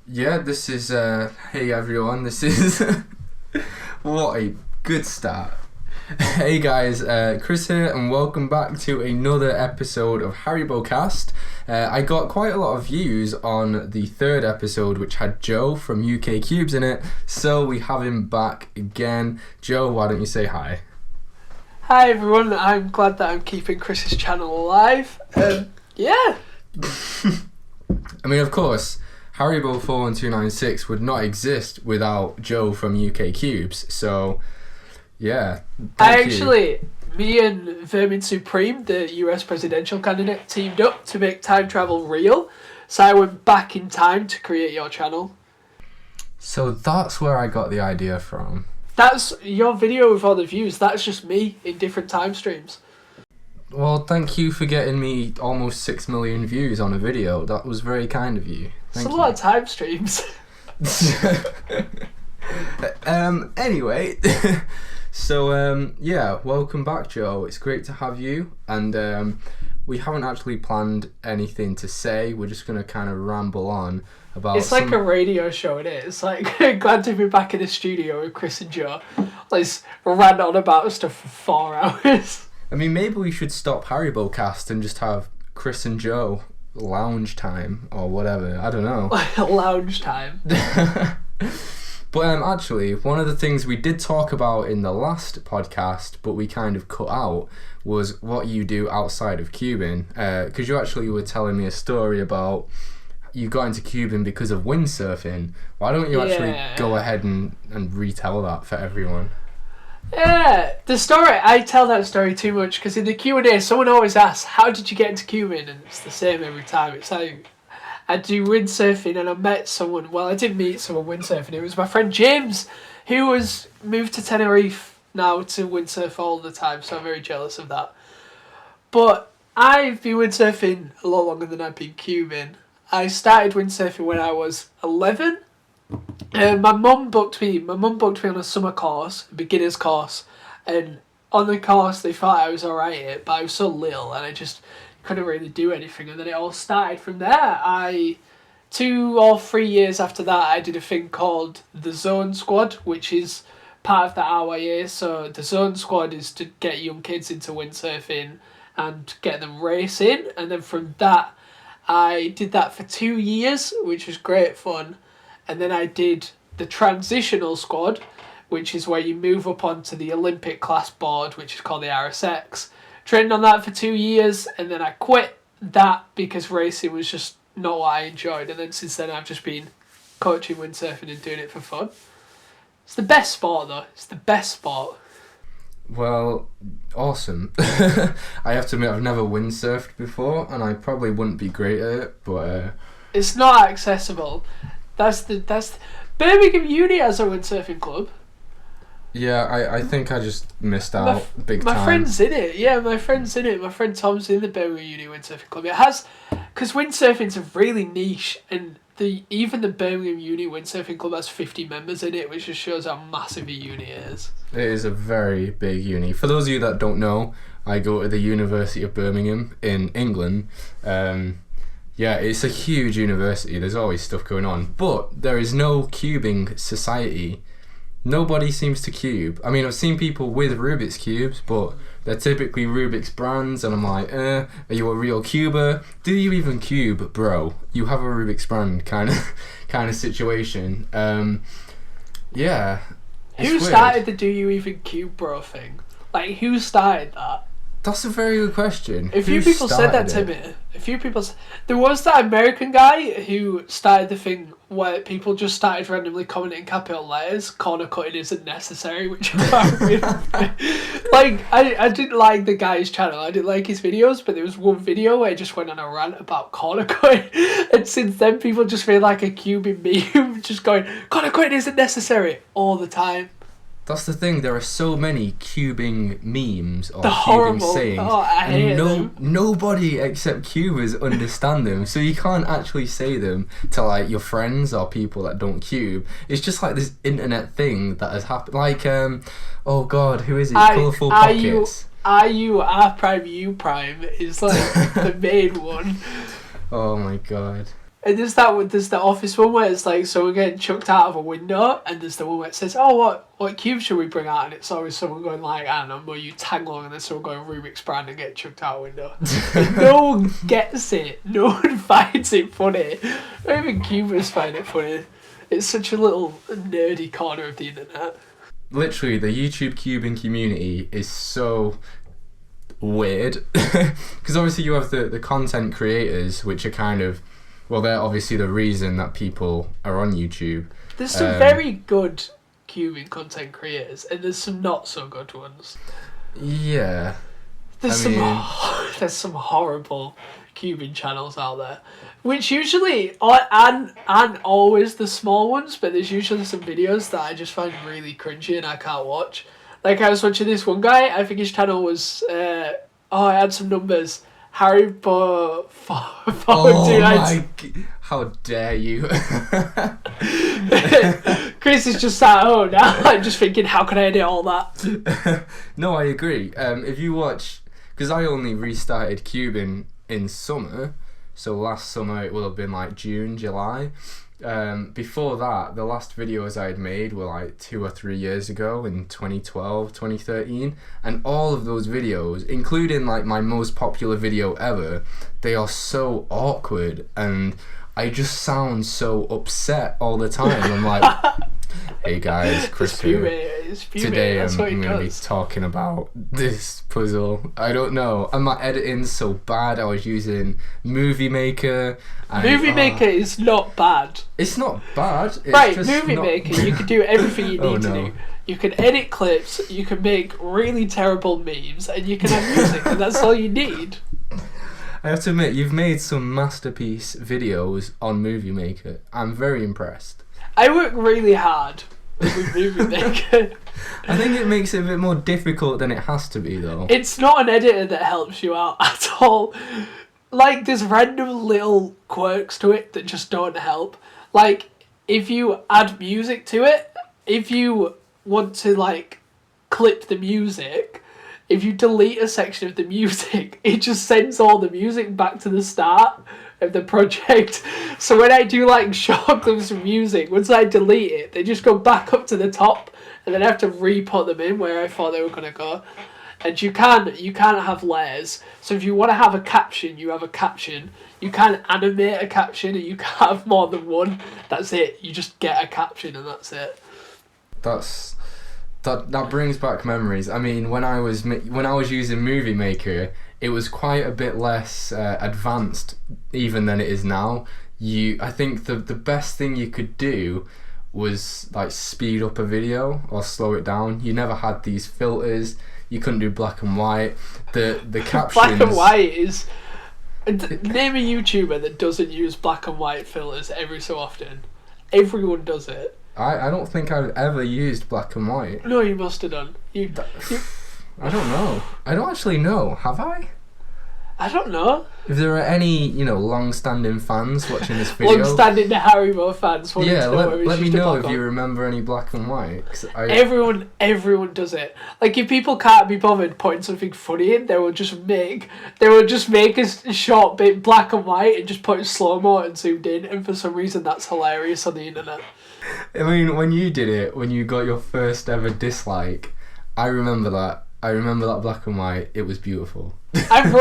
Yeah, this is, hey everyone, this is, what a good start. Hey guys, Chris here, and welcome back to another episode of HariboCast. I got quite a lot of views on the third episode, which had Joe from UK Cubes in it, so we have him back again. Joe, why don't you say hi? Hi everyone, I'm glad that I'm keeping Chris's channel alive. Yeah. I mean, of course, Haribo 41296 would not exist without Joe from UK Cubes, so yeah. Me and Vermin Supreme, the US presidential candidate, teamed up to make time travel real, so I went back in time to create your channel. So that's where I got the idea from. That's your video with all the views, that's just me in different time streams. Well, thank you for getting me almost 6 million views on a video. That was very kind of you. It's a lot of time streams. Anyway, so yeah, welcome back, Joe. It's great to have you, and we haven't actually planned anything to say. We're just gonna kind of ramble on about. It's like a radio show. It is like glad to be back in the studio with Chris and Joe. Let's rant on about stuff for 4 hours. I mean, maybe we should stop HariboCast and just have Chris and Joe lounge time or whatever. I don't know. Lounge time. But actually, one of the things we did talk about in the last podcast, but we kind of cut out, was what you do outside of cubing. Because you actually were telling me a story about you got into cubing because of windsurfing. Why don't you actually go ahead and retell that for everyone? Yeah, I tell that story too much because in the Q&A someone always asks, how did you get into cubing? And it's the same every time. It's like, I do windsurfing and I met someone, well I didn't meet someone windsurfing, it was my friend James who was moved to Tenerife now to windsurf all the time, so I'm very jealous of that. But I've been windsurfing a lot longer than I've been cubing. I started windsurfing when I was 11. My mum booked me on a summer course, a beginner's course, and on the course they thought I was alright at it, but I was so little and I just couldn't really do anything, and then it all started from there. 2 or 3 years after that I did a thing called the Zone Squad, which is part of the RYA. So the Zone Squad is to get young kids into windsurfing and get them racing, and then from that I did that for 2 years, which was great fun. And then I did the transitional squad, which is where you move up onto the Olympic class board, which is called the RSX. Trained on that for 2 years, and then I quit that because racing was just not what I enjoyed. And then since then I've just been coaching windsurfing and doing it for fun. It's the best sport though. It's the best sport. Well, awesome. I have to admit I've never windsurfed before, and I probably wouldn't be great at it, but it's not accessible. That's Birmingham Uni has a windsurfing club. Yeah, I think I just missed out big time. My friend's in it. Yeah, my friend's in it. My friend Tom's in the Birmingham Uni windsurfing club. It has, because windsurfing's a really niche, and even the Birmingham Uni windsurfing club has 50 members in it, which just shows how massive a uni it is. It is a very big uni. For those of you that don't know, I go to the University of Birmingham in England. Yeah, it's a huge university. There's always stuff going on. But there is no cubing society. Nobody seems to cube. I mean, I've seen people with Rubik's Cubes, but they're typically Rubik's brands, and I'm like, are you a real cuber? Do you even cube, bro? You have a Rubik's brand kind of situation. Yeah. Who started the do you even cube, bro thing? Like, who started that? That's a very good question. A few people said that to me. There was that American guy who started the thing where people just started randomly commenting capital letters, corner cutting isn't necessary, which I found really funny. Like, I didn't like the guy's channel, I didn't like his videos, but there was one video where he just went on a rant about corner cutting, and since then people just feel like a cubing meme, just going, corner cutting isn't necessary, all the time. That's the thing, there are so many cubing memes or the cubing horrible sayings, I hate and nobody except cubers understand them, so you can't actually say them to like your friends or people that don't cube. It's just like this internet thing that has happened, like oh god, who is it? Colourful Pockets. R prime U prime is like the main one. Oh my god. And there's the office one where it's like someone getting chucked out of a window, and there's the one where it says, "Oh, what cube should we bring out?" And it's always someone going like, "I don't know, you tag along," and then someone going Rubik's brand and get chucked out a window. And no one gets it. No one finds it funny. Not even Cubans find it funny. It's such a little nerdy corner of the internet. Literally, the YouTube Cuban community is so weird because obviously you have the content creators, which are kind of, well, they're obviously the reason that people are on YouTube. There's some very good Cuban content creators, and there's some not so good ones. Yeah. There's some horrible Cuban channels out there, which usually aren't always the small ones, but there's usually some videos that I just find really cringy and I can't watch. Like, I was watching this one guy, I think his channel was, I had some numbers. Haribo... How dare you. Chris is just sat at home now, I'm just thinking, how can I edit all that? No, I agree. If you watch... Because I only restarted Cuban in summer, so last summer it will have been like June, July. Before that, the last videos I had made were like 2 or 3 years ago in 2012, 2013, and all of those videos, including like my most popular video ever, they are so awkward and I just sound so upset all the time. I'm like, hey guys, Chris here. Today I'm going to be talking about this puzzle. I don't know. And my editing's so bad. I was using Movie Maker. Movie Maker is not bad. It's not bad. It's right, just Movie Maker, you can do everything you need to do. no. You can edit clips, you can make really terrible memes, and you can have music, and that's all you need. I have to admit, you've made some masterpiece videos on Movie Maker. I'm very impressed. I work really hard with Movie Maker. I think it makes it a bit more difficult than it has to be, though. It's not an editor that helps you out at all. Like, there's random little quirks to it that just don't help. Like, if you add music to it, if you want to, like, clip the music, if you delete a section of the music, it just sends all the music back to the start of the project. So when I do like short clips of music, once I delete it, they just go back up to the top, and then I have to re-put them in where I thought they were gonna go. And you can't have layers. So if you want to have a caption, you have a caption. You can't animate a caption, and you can't have more than one. That's it. You just get a caption, and that's it. That brings back memories. I mean, when I was using Movie Maker, it was quite a bit less advanced even than it is now. I think the best thing you could do was like speed up a video or slow it down. You never had these filters. You couldn't do black and white. The captions. Black and white is. Name a YouTuber that doesn't use black and white filters every so often. Everyone does it. I don't think I've ever used black and white. No, you must have done. I don't know. I don't actually know. Have I? I don't know. If there are any, long-standing fans watching this video, long-standing Haribo fans, let me know if you remember any black and white. Everyone does it. Like, if people can't be bothered putting something funny in, they will just make a short bit black and white and just put it slow-mo and zoomed in, and for some reason that's hilarious on the internet. I mean, when you did it, when you got your first ever dislike, I remember that. I remember that black and white. It was beautiful. I've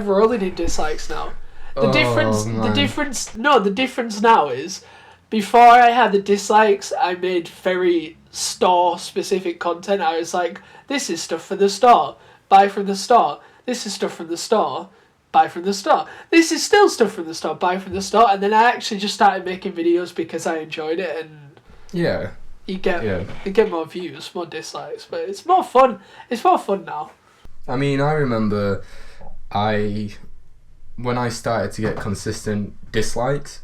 rolling in dislikes now. The difference now is, before I had the dislikes, I made very store specific content. I was like, this is stuff for the store, buy from the store. This is stuff from the store, buy from the store. This is still stuff from the store, buy from the store. And then I actually just started making videos because I enjoyed it, and yeah. You get more views, more dislikes, but it's more fun. It's more fun now. I mean, I remember when I started to get consistent dislikes,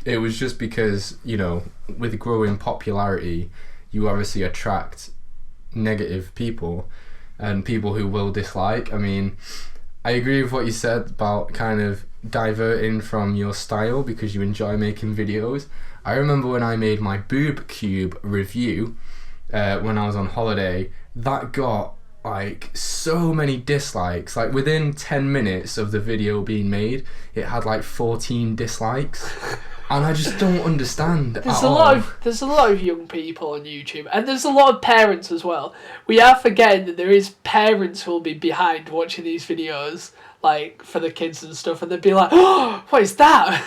it was just because, with growing popularity, you obviously attract negative people and people who will dislike. I mean, I agree with what you said about kind of diverting from your style because you enjoy making videos. I remember when I made my boob cube review when I was on holiday, that got like so many dislikes. Like within 10 minutes of the video being made, it had like 14 dislikes. And I just don't understand There's a lot of young people on YouTube, and there's a lot of parents as well. We are forgetting that there is parents who will be behind watching these videos, like for the kids and stuff, and they'd be like, "Oh, what is that?"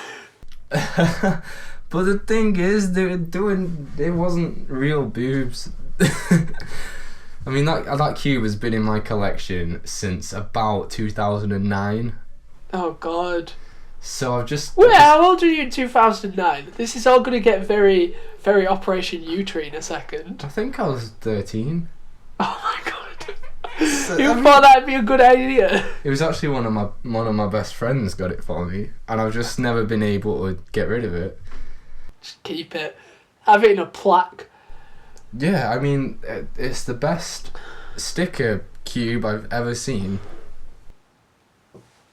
But the thing is, it wasn't real boobs. I mean, that cube has been in my collection since about 2009. Oh God. So I've just... Wait, how old are you in 2009? This is all going to get very, very Operation U-Tree in a second. I think I was 13. Oh my God. So, You thought that'd be a good idea? It was actually one of my best friends got it for me, and I've just never been able to get rid of it. Just keep it. Have it in a plaque. Yeah, I mean, it's the best sticker cube I've ever seen.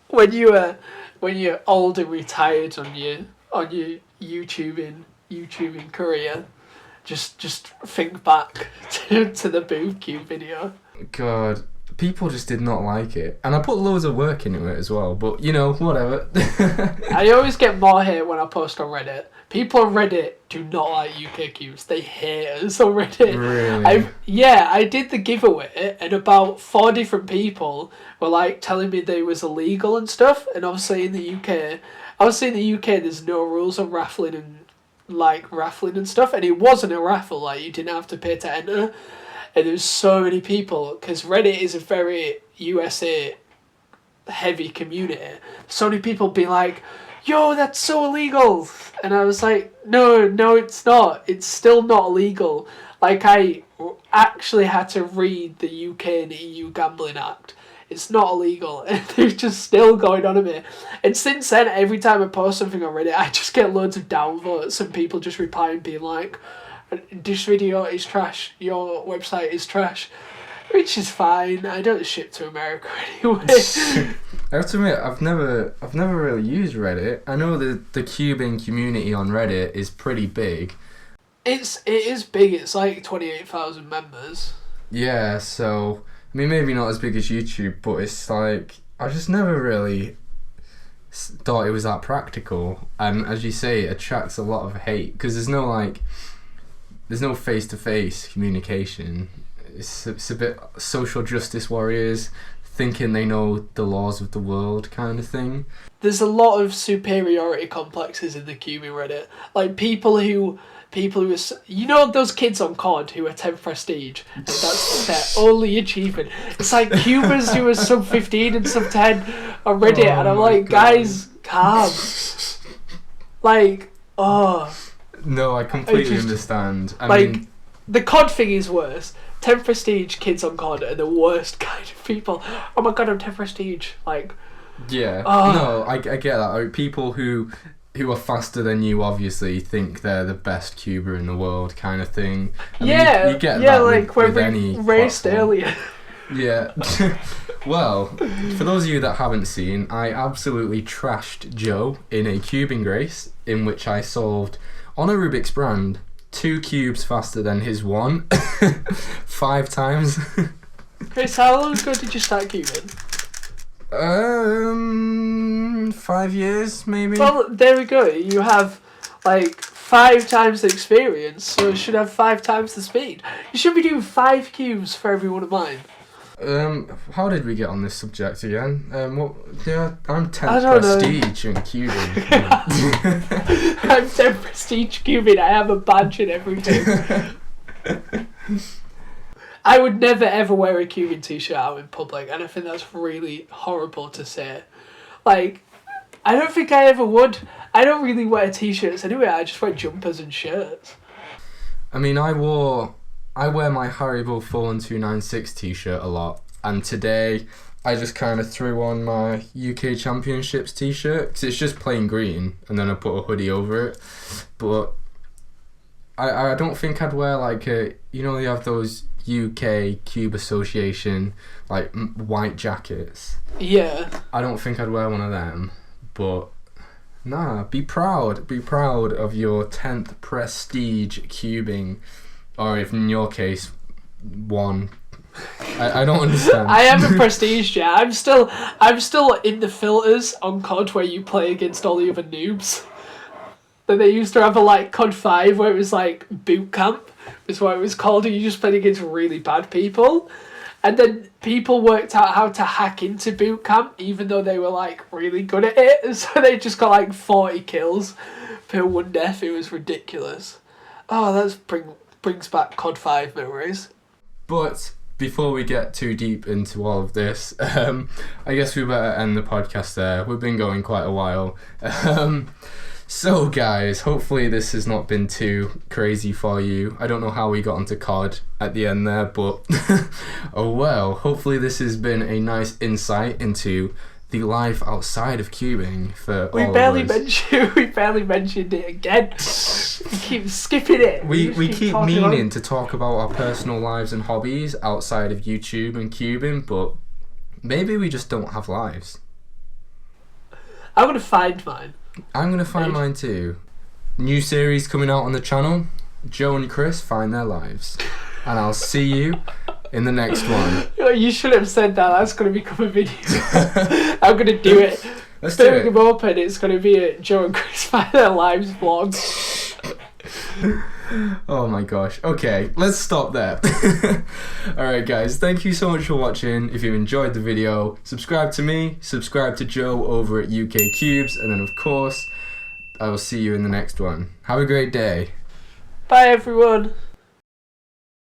When you're old and retired on your YouTubing career, just think back to the boob cube video. God, people just did not like it, and I put loads of work into it as well. But whatever. I always get more hate when I post on Reddit. People on Reddit do not like UK cubes. They hate us on Reddit. Really? I did the giveaway, and about 4 different people were like telling me they was illegal and stuff. And obviously in the UK, there's no rules on raffling and stuff. And it wasn't a raffle. Like, you didn't have to pay to enter. And there's so many people, because Reddit is a very USA heavy community. So many people be like, "Yo, that's so illegal," and I was like, no, it's not. It's still not illegal. Like, I actually had to read the UK and EU Gambling Act. It's not illegal, and they're just still going on a bit. And since then, every time I post something on Reddit, I just get loads of downvotes and people just replying, being like, "This video is trash. Your website is trash," which is fine. I don't ship to America anyway. I have to admit, I've never really used Reddit. I know the Cuban community on Reddit is pretty big. It is big. It's like 28,000 members. Yeah, so I mean, maybe not as big as YouTube, but it's like I just never really thought it was that practical. And as you say, it attracts a lot of hate because there's no face-to-face communication. It's a bit social justice warriors thinking they know the laws of the world kind of thing. There's a lot of superiority complexes in the Cuban Reddit. Like people who are, those kids on COD who are 10th prestige. That's their only achievement. It's like Cubans who are sub 15 and sub 10 on Reddit, and I'm like, guys, calm. Like, oh. No, I completely understand. I mean, the COD thing is worse. 10 prestige kids on COD are the worst kind of people. Oh my god, I'm 10 prestige. Like, yeah. No, I get that. Like, people who are faster than you obviously think they're the best cuber in the world kind of thing. I mean, you get that like with when any we raced platform. earlier. Yeah. Well, for those of you that haven't seen, I absolutely trashed Joe in a cubing race in which I solved, on a Rubik's brand, 2 cubes faster than his one. 5 times. Chris, how long ago did you start cubing? 5 years maybe. Well, there we go. You have like 5 times the experience, so you should have 5 times the speed. You should be doing 5 cubes for every one of mine. How did we get on this subject again? I'm 10 prestige in cubing. I'm 10 prestige cubing. I have a badge and everything. I would never ever wear a Cuban t-shirt out in public, and I think that's really horrible to say. Like, I don't think I ever would. I don't really wear t-shirts anyway. I just wear jumpers and shirts. I mean, I wear my Haribo 41296 t-shirt a lot, and today I just kind of threw on my UK Championships t-shirt because it's just plain green, and then I put a hoodie over it. But I don't think I'd wear like they have those UK Cube Association like white jackets. Yeah. I don't think I'd wear one of them, but nah, be proud of your 10th prestige cubing, or if in your case, 1 I don't understand. I am a prestige, yeah. I'm still in the filters on COD where you play against all the other noobs. Then they used to have a like COD 5 where it was like boot camp is what it was called, and you just played against really bad people. And then people worked out how to hack into boot camp even though they were like really good at it. So they just got like 40 kills per one death. It was ridiculous. Oh, brings back COD 5 memories. But before we get too deep into all of this, I guess we better end the podcast there. We've been going quite a while. So guys, hopefully this has not been too crazy for you. I don't know how we got onto COD at the end there, but oh well. Hopefully this has been a nice insight into the life outside of cubing for all of us. We barely mentioned it again. We keep skipping it. We keep meaning to talk about our personal lives and hobbies outside of YouTube and cubing, but maybe we just don't have lives. I'm gonna find mine. I'm going to find mine too. New series coming out on the channel. Joe and Chris find their lives. And I'll see you in the next one. You should have said that. That's going to become a video. I'm going to do it. Let's do it. Them open. It's going to be a Joe and Chris find their lives vlog. Oh my gosh. Okay, let's stop there. Alright guys, thank you so much for watching. If you enjoyed the video, subscribe to me, subscribe to Joe over at UK Cubes, and then of course, I will see you in the next one. Have a great day. Bye everyone.